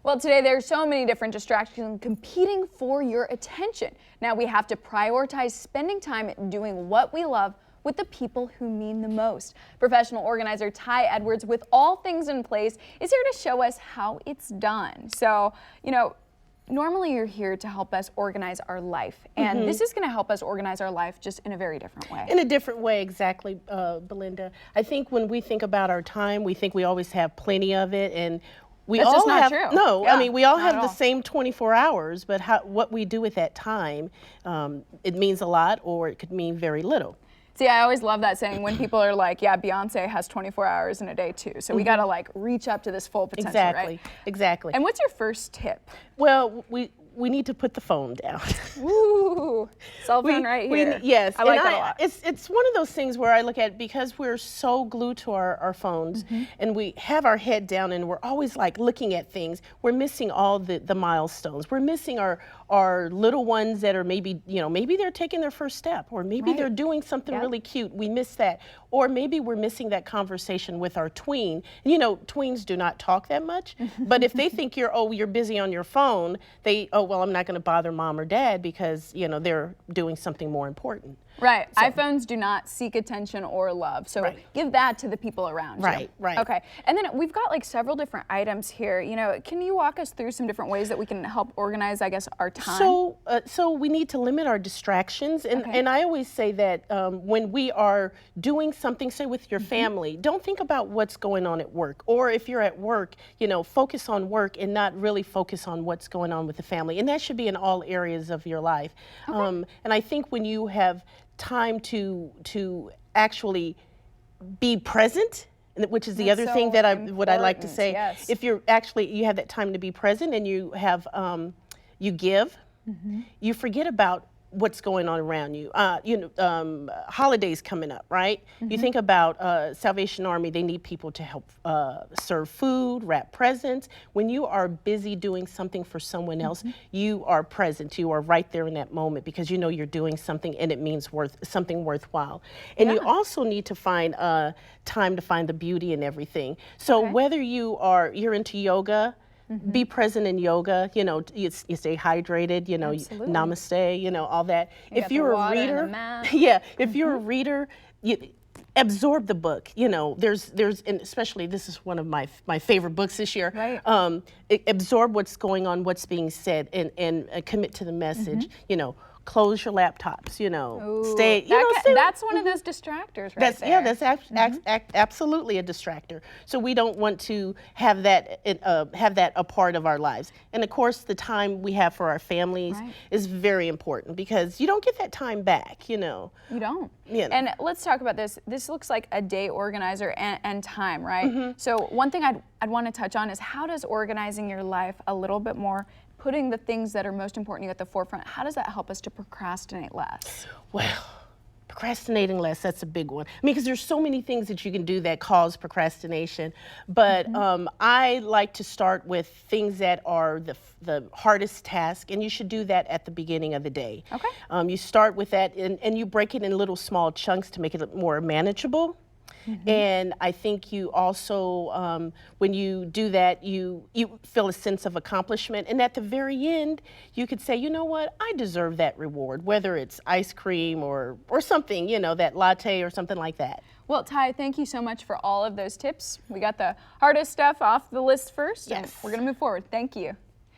Well, today there are so many different distractions competing for your attention. Now we have to prioritize spending time doing what we love with the people who mean the most. Professional organizer Ty Edwards, with all things in place, is here to show us how it's done. So, normally you're here to help us organize our life, and this is going to help us organize our life just in a very different way. In a different way, exactly, Belinda. I think when we think about our time, we think we always have plenty of it, and we That's all just not have, true. no, Yeah, I mean, we all not have at the all. same 24 hours, but what we do with that time, it means a lot, or it could mean very little. See, I always love that saying when people are like, yeah, Beyonce has 24 hours in a day too. So we got to like reach up to this full potential, Exactly, right? exactly. And what's your first tip? Well, we need to put the phone down. Ooh, cell phone right here. Yes, I like and that a lot. It's one of those things where I look at, because we're so glued to our phones, and we have our head down and we're always like looking at things, we're missing all the milestones. We're missing our little ones that are maybe they're taking their first step, or maybe they're doing something really cute. We miss that. Or maybe we're missing that conversation with our tween. Tweens do not talk that much, but if they think you're busy on your phone, well, I'm not going to bother mom or dad because, they're doing something more important. Right. So, iPhones do not seek attention or love. So give that to the people around you. Right. Okay. And then we've got like several different items here. Can you walk us through some different ways that we can help organize, I guess, our time? So we need to limit our distractions. And I always say that when we are doing something, say with your family, don't think about what's going on at work. Or if you're at work, focus on work and not really focus on what's going on with the family. And that should be in all areas of your life. And I think when you have time to actually be present, which is the other thing that I like to say. Yes. If you have that time to be present and you have you give, you forget about what's going on around you. Holidays coming up, right? You think about Salvation Army, they need people to help serve food, wrap presents. When you are busy doing something for someone else, you are present. You are right there in that moment because you're doing something and it means something worthwhile. And you also need to find time to find the beauty in everything. So whether you're into yoga, be present in yoga, you stay hydrated, namaste, all that. If you're a reader, if you're a reader, you absorb the book. There's and especially this is one of my favorite books this year. Right. Absorb what's going on, what's being said, and commit to the message. Close your laptops, Ooh, stay, that's one of those distractors right there. Yeah, that's absolutely a distractor. So we don't want to have that a part of our lives. And of course, the time we have for our families is very important because you don't get that time back, You don't. And let's talk about this. This looks like a day organizer and time, right? So one thing I'd want to touch on is how does organizing your life a little bit more, putting the things that are most important to you at the forefront, how does that help us to procrastinate less? Well, procrastinating less, that's a big one. Because there's so many things that you can do that cause procrastination. But I like to start with things that are the hardest task, and you should do that at the beginning of the day. Okay. You start with that, and you break it in little small chunks to make it more manageable. And I think you also, when you do that, you feel a sense of accomplishment. And at the very end, you could say, you know what, I deserve that reward, whether it's ice cream or something, that latte or something like that. Well, Ty, thank you so much for all of those tips. We got the hardest stuff off the list first, and we're going to move forward. Thank you.